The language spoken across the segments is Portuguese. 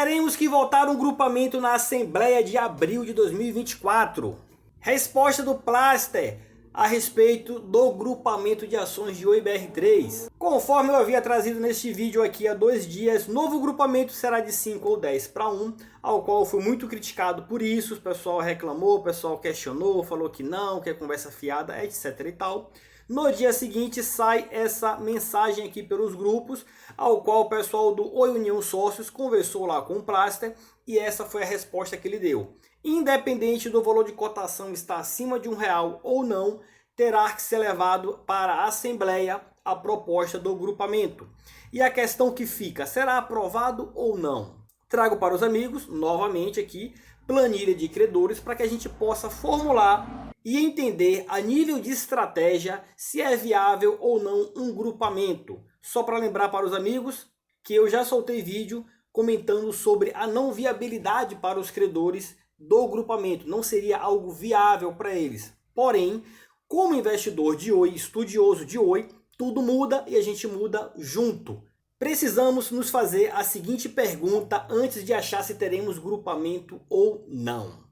Teremos que votar um grupamento na Assembleia de abril de 2024. Resposta do Plaster a respeito do grupamento de ações de Oi BR3. Conforme eu havia trazido neste vídeo aqui há 2 dias, novo grupamento será de 5 ou 10 para 1, ao qual eu fui muito criticado por isso. O pessoal reclamou, o pessoal questionou, falou que não, que é conversa fiada, etc e tal. No dia seguinte sai essa mensagem aqui pelos grupos, ao qual o pessoal do Oi União Sócios conversou lá com o Plaster e essa foi a resposta que ele deu. Independente do valor de cotação estar acima de R$1 ou não, terá que ser levado para a Assembleia a proposta do grupamento. E a questão que fica, será aprovado ou não? Trago para os amigos, novamente aqui, planilha de credores para que a gente possa formular e entender a nível de estratégia se é viável ou não um grupamento. Só para lembrar para os amigos que eu já soltei vídeo comentando sobre a não viabilidade para os credores do grupamento. Não seria algo viável para eles. Porém, como investidor de Oi, estudioso de Oi, tudo muda e a gente muda junto. Precisamos nos fazer a seguinte pergunta antes de achar se teremos grupamento ou não.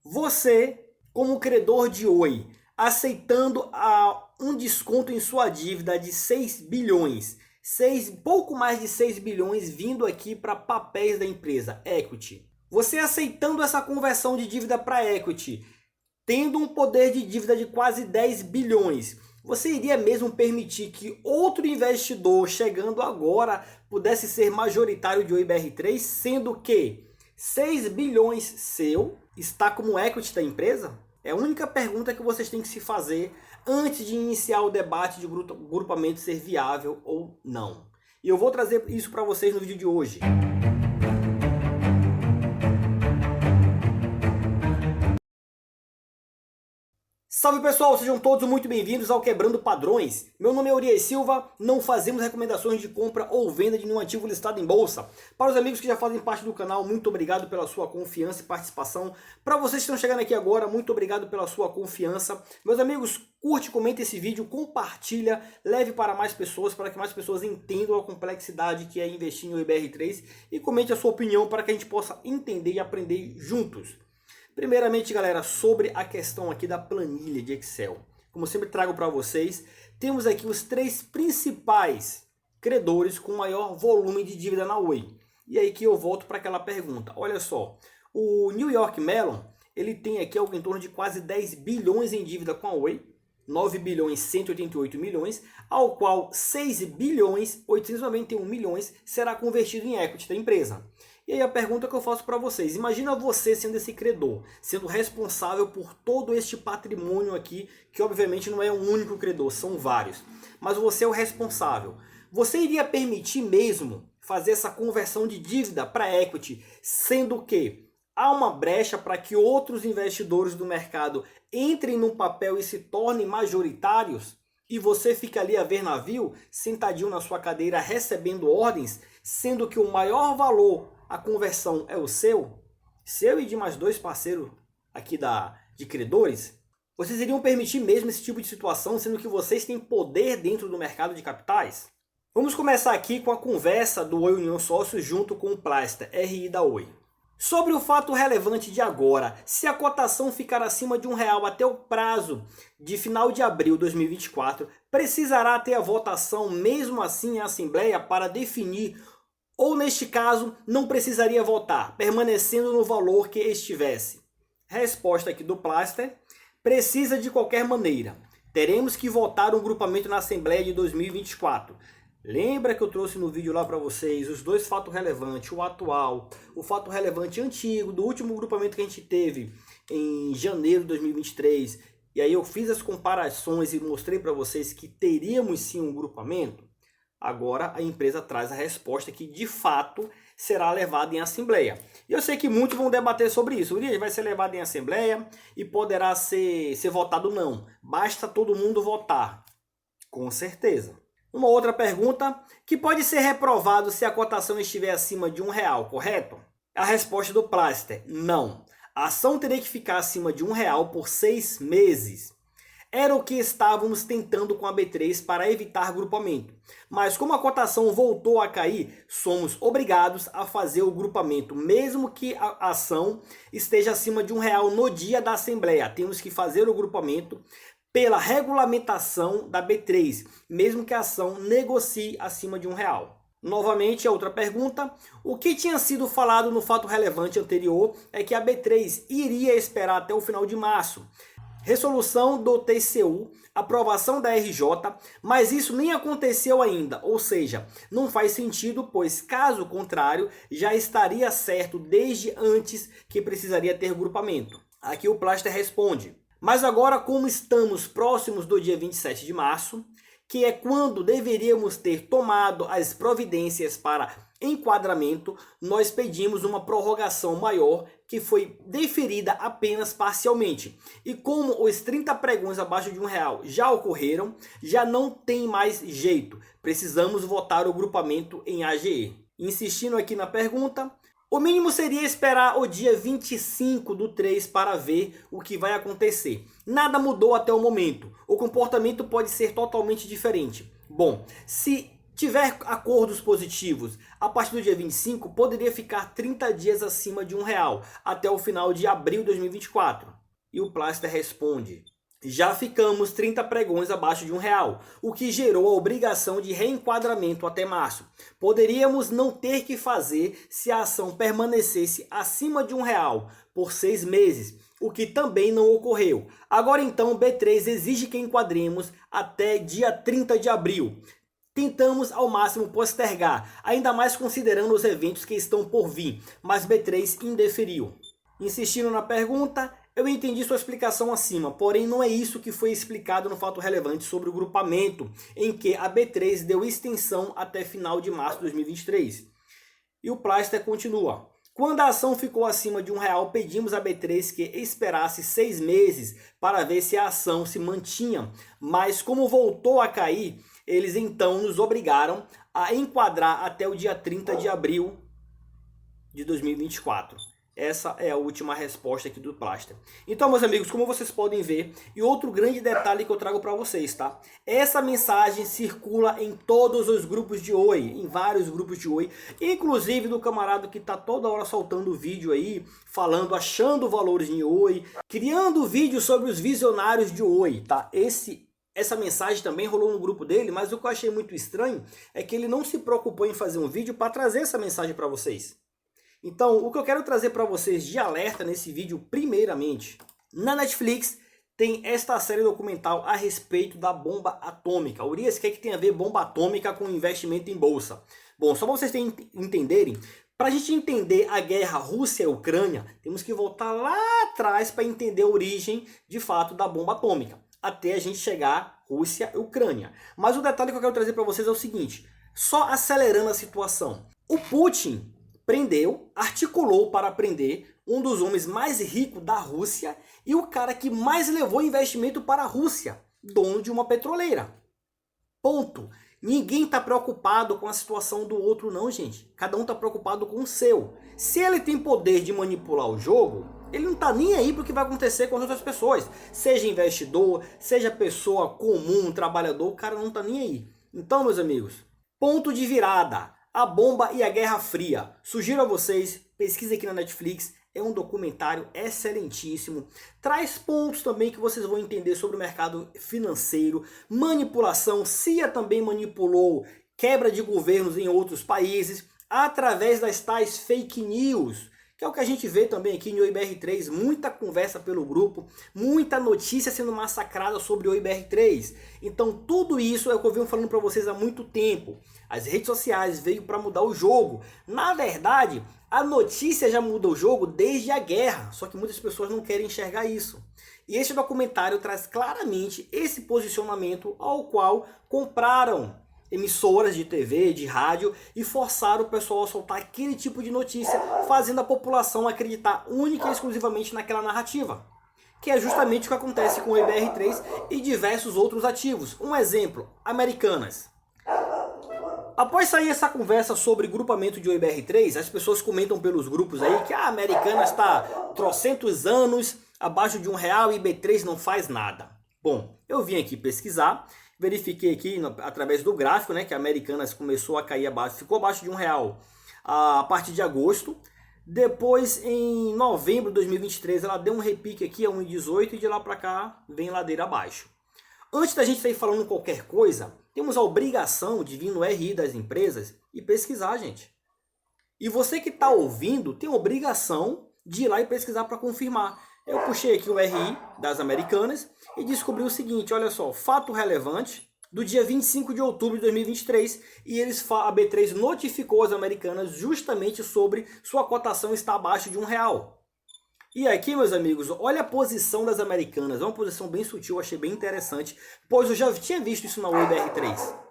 Você, como credor de Oi, aceitando um desconto em sua dívida de 6 bilhões, pouco mais de 6 bilhões vindo aqui para papéis da empresa, equity. Você aceitando essa conversão de dívida para equity, tendo um poder de dívida de quase 10 bilhões, você iria mesmo permitir que outro investidor chegando agora pudesse ser majoritário de Oi BR3, sendo que 6 bilhões seu está como equity da empresa? É a única pergunta que vocês têm que se fazer antes de iniciar o debate de grupamento ser viável ou não. E eu vou trazer isso para vocês no vídeo de hoje. Salve pessoal, sejam todos muito bem-vindos ao Quebrando Padrões. Meu nome é Urias Silva, não fazemos recomendações de compra ou venda de nenhum ativo listado em bolsa. Para os amigos que já fazem parte do canal, muito obrigado pela sua confiança e participação. Para vocês que estão chegando aqui agora, muito obrigado pela sua confiança. Meus amigos, curte, comenta esse vídeo, compartilha, leve para mais pessoas, para que mais pessoas entendam a complexidade que é investir em Oi BR3 e comente a sua opinião para que a gente possa entender e aprender juntos. Primeiramente, galera, sobre a questão aqui da planilha de Excel. Como eu sempre trago para vocês, temos aqui os 3 principais credores com maior volume de dívida na Oi. E aí que eu volto para aquela pergunta. Olha só, o New York Mellon, ele tem aqui algo em torno de quase 10 bilhões em dívida com a Oi, 9 bilhões 188 milhões, ao qual 6 bilhões 891 milhões será convertido em equity da empresa. E aí a pergunta que eu faço para vocês, imagina você sendo esse credor, sendo responsável por todo este patrimônio aqui, que obviamente não é um único credor, são vários, mas você é o responsável. Você iria permitir mesmo fazer essa conversão de dívida para equity, sendo que há uma brecha para que outros investidores do mercado entrem no papel e se tornem majoritários? E você fica ali a ver navio, sentadinho na sua cadeira recebendo ordens, sendo que o maior valor, a conversão é o seu e de mais 2 parceiros aqui de credores? Vocês iriam permitir mesmo esse tipo de situação, sendo que vocês têm poder dentro do mercado de capitais? Vamos começar aqui com a conversa do Oi União Sócios junto com o Plaster, RI da Oi. Sobre o fato relevante de agora, se a cotação ficar acima de R$1 até o prazo de final de abril de 2024, precisará ter a votação mesmo assim em Assembleia para definir, ou neste caso não precisaria votar, permanecendo no valor que estivesse? Resposta aqui do Plaster, precisa de qualquer maneira. Teremos que votar um grupamento na Assembleia de 2024. Lembra que eu trouxe no vídeo lá para vocês os 2 fatos relevantes, o atual, o fato relevante antigo, do último grupamento que a gente teve em janeiro de 2023. E aí eu fiz as comparações e mostrei para vocês que teríamos sim um grupamento. Agora a empresa traz a resposta que de fato será levada em Assembleia. E eu sei que muitos vão debater sobre isso. O dia vai ser levado em Assembleia e poderá ser votado não. Basta todo mundo votar. Com certeza. Uma outra pergunta, que pode ser reprovado se a cotação estiver acima de R$1, correto? A resposta do Plaster, não. A ação teria que ficar acima de R$1 por 6 meses. Era o que estávamos tentando com a B3 para evitar grupamento. Mas como a cotação voltou a cair, somos obrigados a fazer o grupamento, mesmo que a ação esteja acima de R$1 no dia da Assembleia. Temos que fazer o grupamento pela regulamentação da B3, mesmo que a ação negocie acima de R$1. Novamente, a outra pergunta. O que tinha sido falado no fato relevante anterior é que a B3 iria esperar até o final de março. Resolução do TCU, aprovação da RJ, mas isso nem aconteceu ainda, ou seja, não faz sentido, pois caso contrário, já estaria certo desde antes que precisaria ter grupamento. Aqui o Plaster responde. Mas agora, como estamos próximos do dia 27 de março, que é quando deveríamos ter tomado as providências para enquadramento, nós pedimos uma prorrogação maior que foi deferida apenas parcialmente. E como os 30 pregões abaixo de R$1 já ocorreram, já não tem mais jeito. Precisamos votar o grupamento em AGE. Insistindo aqui na pergunta, o mínimo seria esperar o dia 25/3 para ver o que vai acontecer. Nada mudou até o momento. O comportamento pode ser totalmente diferente. Bom, se tiver acordos positivos, a partir do dia 25 poderia ficar 30 dias acima de R$1 até o final de abril de 2024. E o Plaster responde. Já ficamos 30 pregões abaixo de R$1, o que gerou a obrigação de reenquadramento até março. Poderíamos não ter que fazer se a ação permanecesse acima de R$1 por 6 meses, o que também não ocorreu. Agora então, B3 exige que enquadremos até dia 30 de abril. Tentamos ao máximo postergar, ainda mais considerando os eventos que estão por vir, mas B3 indeferiu. Insistindo na pergunta, eu entendi sua explicação acima, porém não é isso que foi explicado no fato relevante sobre o grupamento, em que a B3 deu extensão até final de março de 2023. E o Plaster continua. Quando a ação ficou acima de R$1, pedimos à B3 que esperasse 6 meses para ver se a ação se mantinha, mas como voltou a cair, eles então nos obrigaram a enquadrar até o dia 30 de abril de 2024. Essa é a última resposta aqui do Plaster. Então, meus amigos, como vocês podem ver, e outro grande detalhe que eu trago para vocês, tá? Essa mensagem circula em todos os grupos de Oi, em vários grupos de Oi, inclusive do camarada que tá toda hora soltando vídeo aí, falando, achando valores em Oi, criando vídeos sobre os visionários de Oi, tá? Essa mensagem também rolou no grupo dele, mas o que eu achei muito estranho é que ele não se preocupou em fazer um vídeo para trazer essa mensagem para vocês. Então, o que eu quero trazer para vocês de alerta nesse vídeo, primeiramente, na Netflix tem esta série documental a respeito da bomba atômica. Urias, o que tem a ver bomba atômica com investimento em bolsa? Bom, só para vocês entenderem, para a gente entender a guerra Rússia e Ucrânia, temos que voltar lá atrás para entender a origem, de fato, da bomba atômica, até a gente chegar Rússia e Ucrânia. Mas o detalhe que eu quero trazer para vocês é o seguinte, só acelerando a situação. O Putin articulou para prender um dos homens mais ricos da Rússia e o cara que mais levou investimento para a Rússia, dono de uma petroleira. Ponto. Ninguém está preocupado com a situação do outro não, gente. Cada um está preocupado com o seu. Se ele tem poder de manipular o jogo, ele não está nem aí para o que vai acontecer com as outras pessoas. Seja investidor, seja pessoa comum, trabalhador, o cara não está nem aí. Então, meus amigos, ponto de virada. A Bomba e a Guerra Fria. Sugiro a vocês, pesquisa aqui na Netflix, é um documentário excelentíssimo. Traz pontos também que vocês vão entender sobre o mercado financeiro, manipulação, CIA também manipulou quebra de governos em outros países, através das tais fake news, que é o que a gente vê também aqui no OIBR3, muita conversa pelo grupo, muita notícia sendo massacrada sobre o OIBR3. Então tudo isso é o que eu venho falando para vocês há muito tempo. As redes sociais veio para mudar o jogo. Na verdade, a notícia já muda o jogo desde a guerra, só que muitas pessoas não querem enxergar isso. E este documentário traz claramente esse posicionamento ao qual compraram emissoras de TV, de rádio e forçaram o pessoal a soltar aquele tipo de notícia, fazendo a população acreditar única e exclusivamente naquela narrativa. Que é justamente o que acontece com o IBR3 e diversos outros ativos. Um exemplo, Americanas. Após sair essa conversa sobre grupamento de OIBR3, as pessoas comentam pelos grupos aí que a Americanas está trocentos anos abaixo de R$1 e IB3 não faz nada. Bom, eu vim aqui pesquisar, verifiquei aqui através do gráfico, né, que a Americanas começou a cair abaixo, ficou abaixo de R$ 1 a partir de agosto. Depois, em novembro de 2023, ela deu um repique aqui a 1,18 e de lá para cá vem ladeira abaixo. Antes da gente sair falando qualquer coisa, temos a obrigação de vir no RI das empresas e pesquisar, gente. E você que está ouvindo tem a obrigação de ir lá e pesquisar para confirmar. Eu puxei aqui o RI das Americanas e descobri o seguinte, olha só, fato relevante do dia 25 de outubro de 2023 e a B3 notificou as Americanas justamente sobre sua cotação estar abaixo de R$ 1. E aqui, meus amigos, olha a posição das Americanas, é uma posição bem sutil, achei bem interessante, pois eu já tinha visto isso na OIBR3.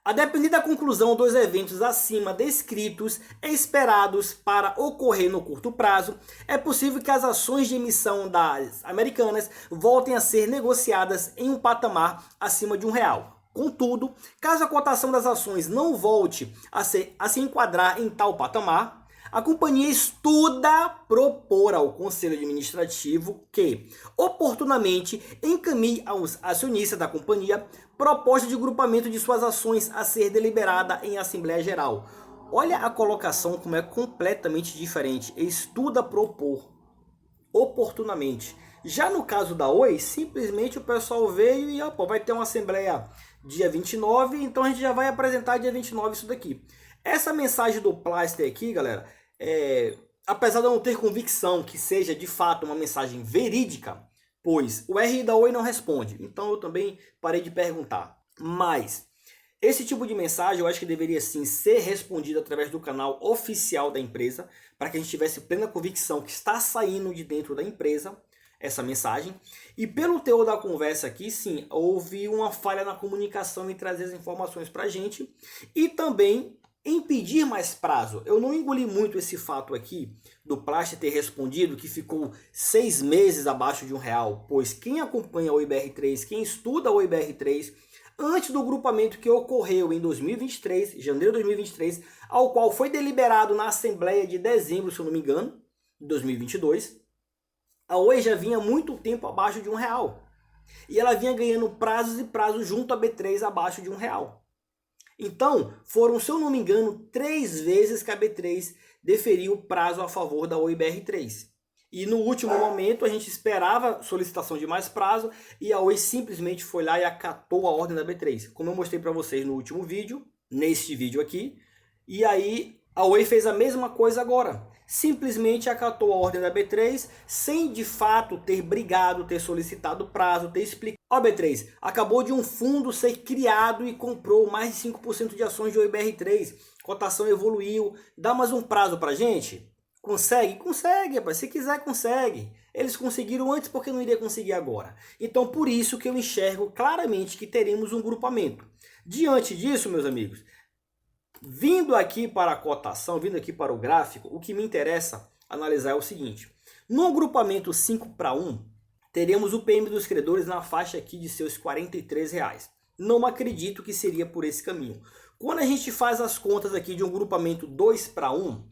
A depender da conclusão dos eventos acima descritos esperados para ocorrer no curto prazo, é possível que as ações de emissão das Americanas voltem a ser negociadas em um patamar acima de R$ 1. Contudo, caso a cotação das ações não volte a se enquadrar em tal patamar, a companhia estuda propor ao Conselho Administrativo que, oportunamente, encaminhe aos acionistas da companhia proposta de grupamento de suas ações a ser deliberada em Assembleia Geral. Olha a colocação como é completamente diferente. Estuda propor oportunamente. Já no caso da Oi, simplesmente o pessoal veio e vai ter uma Assembleia dia 29, então a gente já vai apresentar dia 29 isso daqui. Essa mensagem do Plaster aqui, galera, apesar de eu não ter convicção que seja de fato uma mensagem verídica, pois o RI da Oi não responde, então eu também parei de perguntar. Mas esse tipo de mensagem eu acho que deveria sim ser respondido através do canal oficial da empresa, para que a gente tivesse plena convicção que está saindo de dentro da empresa essa mensagem. E pelo teor da conversa aqui, sim, houve uma falha na comunicação em trazer as informações para a gente e também impedir mais prazo. Eu não engoli muito esse fato aqui do Plaster ter respondido que ficou 6 meses abaixo de R$ 1, pois quem acompanha o IBR3, quem estuda o IBR3, antes do grupamento que ocorreu em 2023, janeiro de 2023, ao qual foi deliberado na Assembleia de dezembro, se eu não me engano, de 2022, a Oi já vinha muito tempo abaixo de R$ 1. E ela vinha ganhando prazos e prazos junto à B3 abaixo de R$ 1. Então, foram, se eu não me engano, 3 vezes que a B3 deferiu o prazo a favor da OIBR3. E no último momento a gente esperava solicitação de mais prazo e a Oi simplesmente foi lá e acatou a ordem da B3. Como eu mostrei para vocês no último vídeo, neste vídeo aqui. E aí a Oi fez a mesma coisa agora. Simplesmente acatou a ordem da B3 sem de fato ter brigado, ter solicitado prazo, ter explicado. Ó, B3, acabou de um fundo ser criado e comprou mais de 5% de ações de OIBR3. Cotação evoluiu. Dá mais um prazo pra gente? Consegue? Consegue, rapaz. Se quiser, consegue. Eles conseguiram antes, porque não iria conseguir agora. Então, por isso que eu enxergo claramente que teremos um grupamento. Diante disso, meus amigos, vindo aqui para a cotação, vindo aqui para o gráfico, o que me interessa analisar é o seguinte. No grupamento 5:1, teremos o PM dos credores na faixa aqui de seus R$ 43. Não acredito que seria por esse caminho. Quando a gente faz as contas aqui de um grupamento 2:1,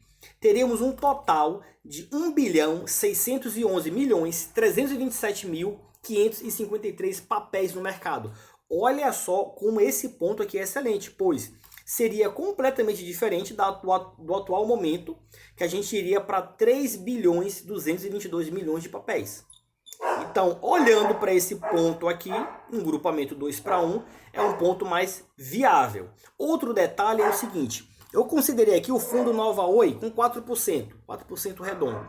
teremos um total de 1.611.327.553 papéis no mercado. Olha só como esse ponto aqui é excelente, pois seria completamente diferente do atual momento, que a gente iria para 3.222.000.000 de papéis. Então, olhando para esse ponto aqui, um grupamento 2:1 é um ponto mais viável. Outro detalhe é o seguinte, eu considerei aqui o fundo Nova Oi com 4% redondo.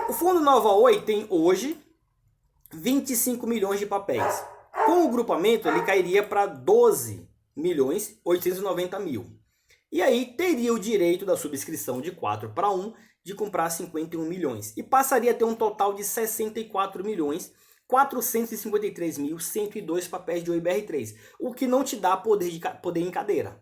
O fundo Nova Oi tem hoje 25 milhões de papéis. Com o grupamento, ele cairia para 12.890.000. E aí teria o direito da subscrição de 4:1 de comprar 51 milhões. E passaria a ter um total de 64.453.102 papéis de OIBR3. O que não te dá poder em cadeira.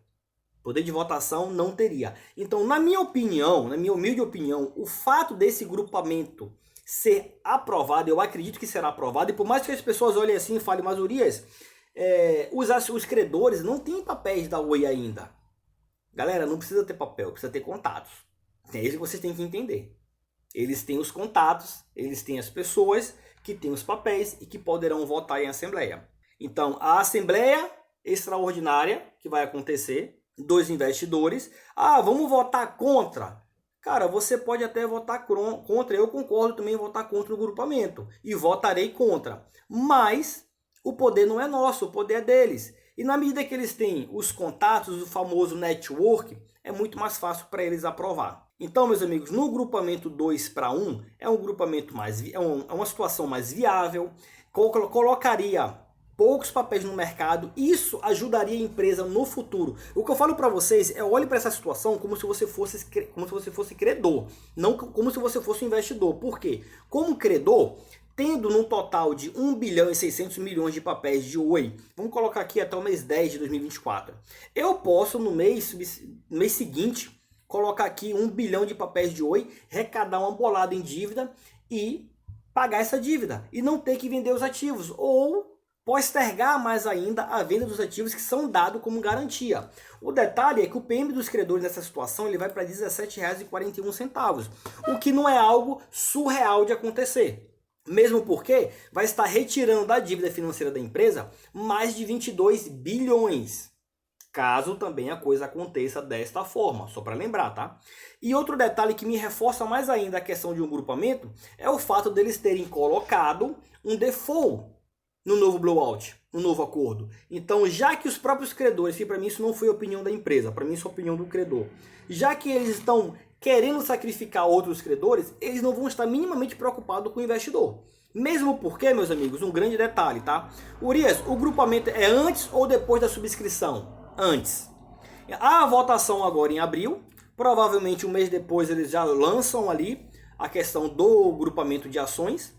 Poder de votação não teria. Então, na minha opinião, na minha humilde opinião, o fato desse grupamento ser aprovado, eu acredito que será aprovado, e por mais que as pessoas olhem assim e falem, mas Urias, os credores não têm papéis da Oi ainda. Galera, não precisa ter papel, precisa ter contatos. É isso que vocês têm que entender. Eles têm os contatos, eles têm as pessoas que têm os papéis e que poderão votar em assembleia. Então, a assembleia extraordinária que vai acontecer, dos investidores, vamos votar contra. Cara, você pode até votar contra, eu concordo também em votar contra o grupamento e votarei contra. Mas o poder não é nosso, o poder é deles. E na medida que eles têm os contatos, o famoso network, é muito mais fácil para eles aprovar. Então, meus amigos, no grupamento 2-1 é um grupamento é uma situação mais viável, colocaria poucos papéis no mercado, isso ajudaria a empresa no futuro. O que eu falo para vocês é olhe para essa situação como se você fosse credor, não como se você fosse investidor. Por quê? Como credor, tendo no total de 1 bilhão e 600 milhões de papéis de Oi, vamos colocar aqui até o mês 10 de 2024, eu posso no mês seguinte colocar aqui 1 bilhão de papéis de Oi, arrecadar uma bolada em dívida e pagar essa dívida e não ter que vender os ativos ou postergar mais ainda a venda dos ativos que são dados como garantia. O detalhe é que o PM dos credores nessa situação ele vai para R$ 17,41, o que não é algo surreal de acontecer. Mesmo porque vai estar retirando da dívida financeira da empresa mais de 22 bilhões. Caso também a coisa aconteça desta forma, só para lembrar, tá? E outro detalhe que me reforça mais ainda a questão de um grupamento é o fato deles terem colocado um default no novo blowout, no novo acordo. Então, já que os próprios credores, e para mim isso não foi opinião da empresa, para mim isso é opinião do credor, já que eles estão querendo sacrificar outros credores, eles não vão estar minimamente preocupados com o investidor. Mesmo porque, meus amigos, um grande detalhe, tá? Urias, o grupamento é antes ou depois da subscrição? Antes. A votação agora em abril, provavelmente um mês depois eles já lançam ali a questão do grupamento de ações.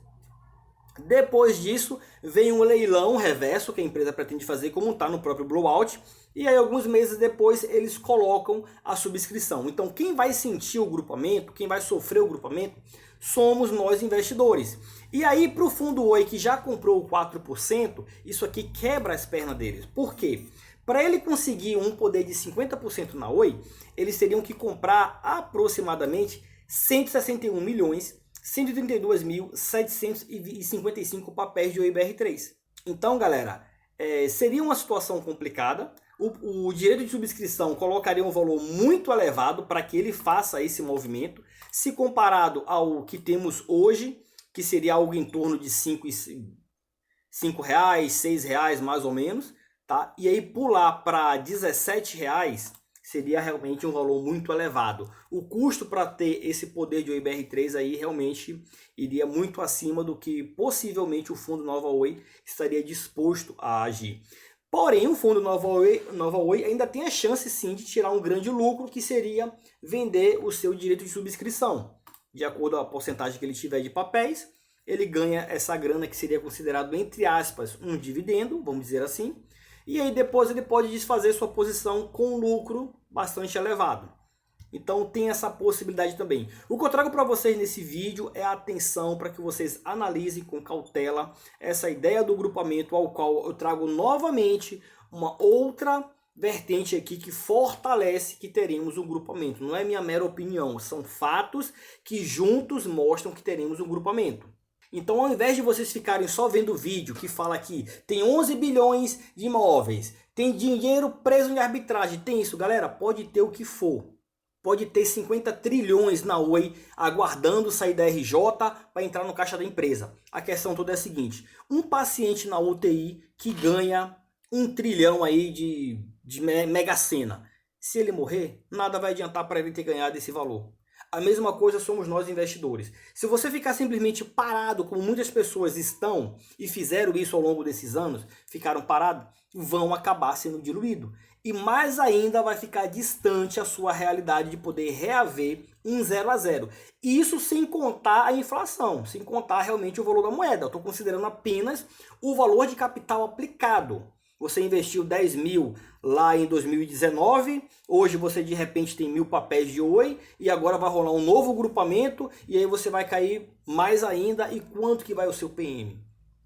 Depois disso, vem um leilão reverso que a empresa pretende fazer, como está no próprio blowout. E aí, alguns meses depois, eles colocam a subscrição. Então, quem vai sentir o grupamento, quem vai sofrer o grupamento, somos nós investidores. E aí, para o fundo Oi, que já comprou o 4%, isso aqui quebra as pernas deles. Por quê? Para ele conseguir um poder de 50% na Oi, eles teriam que comprar aproximadamente 161 milhões 132.755 papéis de OIBR3. Então, galera, seria uma situação complicada. O direito de subscrição colocaria um valor muito elevado para que ele faça esse movimento, se comparado ao que temos hoje, que seria algo em torno de R$ 5, R$ 6 mais ou menos, tá? E aí pular para R$ 17 seria realmente um valor muito elevado. O custo para ter esse poder de OIBR3 aí realmente iria muito acima do que possivelmente o fundo Nova Oi estaria disposto a agir. Porém, o fundo Nova Oi ainda tem a chance sim de tirar um grande lucro, que seria vender o seu direito de subscrição. De acordo com a porcentagem que ele tiver de papéis, ele ganha essa grana que seria considerado, entre aspas, um dividendo, vamos dizer assim. E aí depois ele pode desfazer sua posição com lucro bastante elevado. Então tem essa possibilidade também. O que eu trago para vocês nesse vídeo é a atenção para que vocês analisem com cautela essa ideia do grupamento, ao qual eu trago novamente uma outra vertente aqui que fortalece que teremos um grupamento. Não é minha mera opinião, são fatos que juntos mostram que teremos um grupamento. Então, ao invés de vocês ficarem só vendo o vídeo que fala aqui, tem 11 bilhões de imóveis, tem dinheiro preso em arbitragem, tem isso, galera, pode ter o que for. Pode ter 50 trilhões na Oi aguardando sair da RJ para entrar no caixa da empresa. A questão toda é a seguinte, um paciente na UTI que ganha 1 trilhão aí de Mega Sena, se ele morrer, nada vai adiantar para ele ter ganhado esse valor. A mesma coisa somos nós investidores. Se você ficar simplesmente parado, como muitas pessoas estão e fizeram isso ao longo desses anos, ficaram parados, vão acabar sendo diluídos. E mais ainda vai ficar distante a sua realidade de poder reaver um 0 a 0. Isso sem contar a inflação, sem contar realmente o valor da moeda. Eu estou considerando apenas o valor de capital aplicado. Você investiu 10 mil lá em 2019, hoje você de repente tem 1.000 papéis de Oi e agora vai rolar um novo grupamento e aí você vai cair mais ainda. E quanto que vai o seu PM?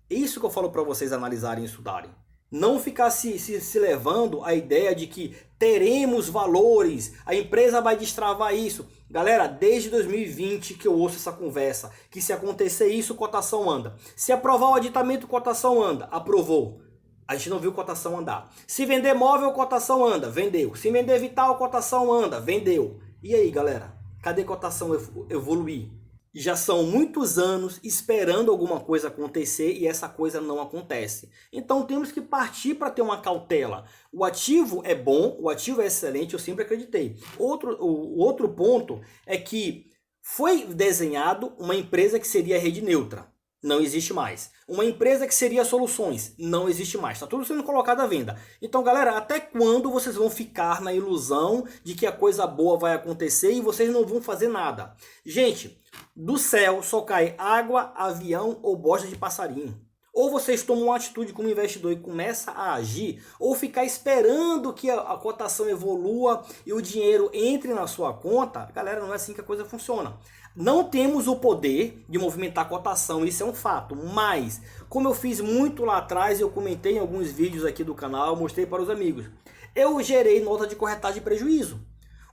Isso que eu falo para vocês analisarem e estudarem. Não ficar se levando a ideia de que teremos valores, a empresa vai destravar isso. Galera, desde 2020 que eu ouço essa conversa, que se acontecer isso, cotação anda. Se aprovar o aditamento, cotação anda. Aprovou. A gente não viu cotação andar. Se vender móvel, cotação anda. Vendeu. Se vender Vital, cotação anda. Vendeu. E aí, galera? Cadê cotação evoluir? Já são muitos anos esperando alguma coisa acontecer e essa coisa não acontece. Então temos que partir para ter uma cautela. O ativo é bom, o ativo é excelente, eu sempre acreditei. O outro ponto é que foi desenhado uma empresa que seria rede neutra. Não existe mais. Uma empresa que seria soluções, não existe mais. Está tudo sendo colocado à venda. Então, galera, até quando vocês vão ficar na ilusão de que a coisa boa vai acontecer e vocês não vão fazer nada? Gente, do céu só cai água, avião ou bosta de passarinho. Ou vocês tomam uma atitude como investidor e começam a agir, ou ficar esperando que a cotação evolua e o dinheiro entre na sua conta. Galera, não é assim que a coisa funciona. Não temos o poder de movimentar a cotação, isso é um fato, mas como eu fiz muito lá atrás, eu comentei em alguns vídeos aqui do canal, mostrei para os amigos, eu gerei nota de corretagem de prejuízo,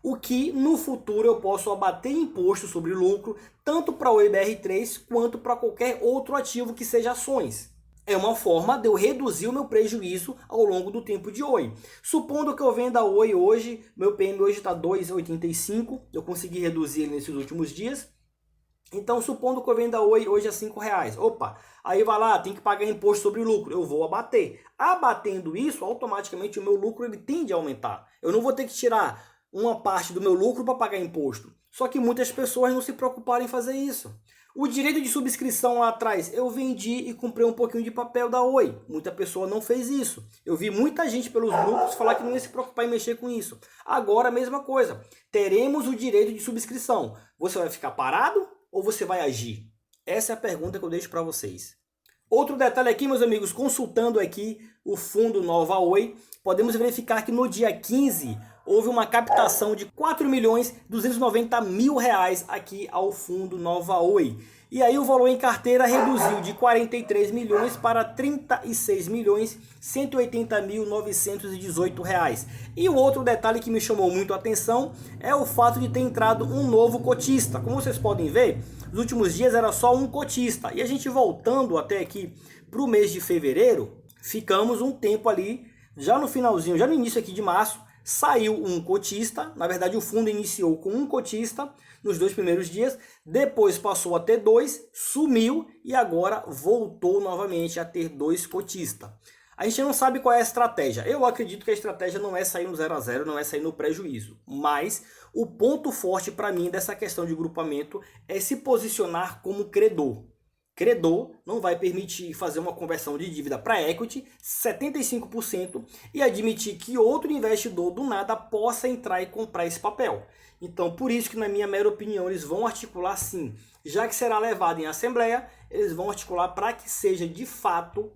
o que no futuro eu posso abater imposto sobre lucro, tanto para o IBR3 quanto para qualquer outro ativo que seja ações. É uma forma de eu reduzir o meu prejuízo ao longo do tempo de Oi. Supondo que eu venda Oi hoje, meu PM hoje está 2,85, eu consegui reduzir ele nesses últimos dias. Então, supondo que eu venda Oi hoje a R$5. Opa, aí vai lá, tem que pagar imposto sobre o lucro. Eu vou abater. Abatendo isso, automaticamente o meu lucro ele tende a aumentar. Eu não vou ter que tirar uma parte do meu lucro para pagar imposto. Só que muitas pessoas não se preocuparam em fazer isso. O direito de subscrição lá atrás, eu vendi e comprei um pouquinho de papel da Oi. Muita pessoa não fez isso. Eu vi muita gente pelos grupos falar que não ia se preocupar em mexer com isso. Agora a mesma coisa. Teremos o direito de subscrição. Você vai ficar parado ou você vai agir? Essa é a pergunta que eu deixo para vocês. Outro detalhe aqui, meus amigos, consultando aqui o fundo Nova Oi, podemos verificar que no dia 15 houve uma captação de R$4.290.000 aqui ao fundo Nova Oi. E aí o valor em carteira reduziu de 43 milhões para 36.180.918 reais. E o outro detalhe que me chamou muito a atenção é o fato de ter entrado um novo cotista. Como vocês podem ver, nos últimos dias era só um cotista. E a gente voltando até aqui para o mês de fevereiro, ficamos um tempo ali, já no finalzinho, já no início aqui de março, saiu um cotista, na verdade o fundo iniciou com um cotista nos 2 primeiros dias, depois passou a ter 2, sumiu e agora voltou novamente a ter 2 cotistas. A gente não sabe qual é a estratégia. Eu acredito que a estratégia não é sair no 0 a 0, não é sair no prejuízo. Mas o ponto forte para mim dessa questão de grupamento é se posicionar como credor. Credor não vai permitir fazer uma conversão de dívida para equity 75% e admitir que outro investidor do nada possa entrar e comprar esse papel. Então, por isso que na minha mera opinião eles vão articular sim. Já que será levado em assembleia, eles vão articular para que seja de fato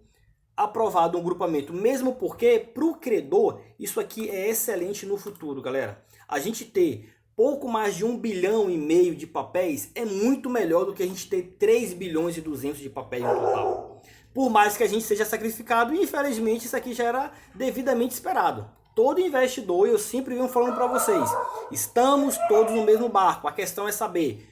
aprovado um grupamento. Mesmo porque para o credor isso aqui é excelente no futuro, galera. A gente ter pouco mais de 1,5 bilhão de papéis é muito melhor do que a gente ter 3 bilhões e 200 de papéis no total. Por mais que a gente seja sacrificado, infelizmente isso aqui já era devidamente esperado. Todo investidor, eu sempre venho falando para vocês, estamos todos no mesmo barco. A questão é saber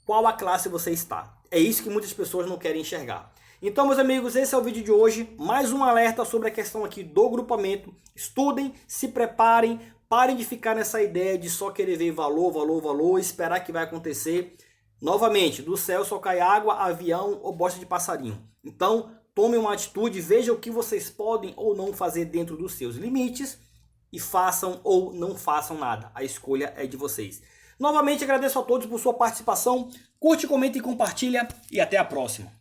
qual a classe você está. É isso que muitas pessoas não querem enxergar. Então, meus amigos, esse é o vídeo de hoje. Mais um alerta sobre a questão aqui do grupamento. Estudem, se preparem. Parem de ficar nessa ideia de só querer ver valor, valor, valor, esperar que vai acontecer. Novamente, do céu só cai água, avião ou bosta de passarinho. Então, tomem uma atitude, vejam o que vocês podem ou não fazer dentro dos seus limites e façam ou não façam nada. A escolha é de vocês. Novamente, agradeço a todos por sua participação. Curte, comenta e compartilha e até a próxima.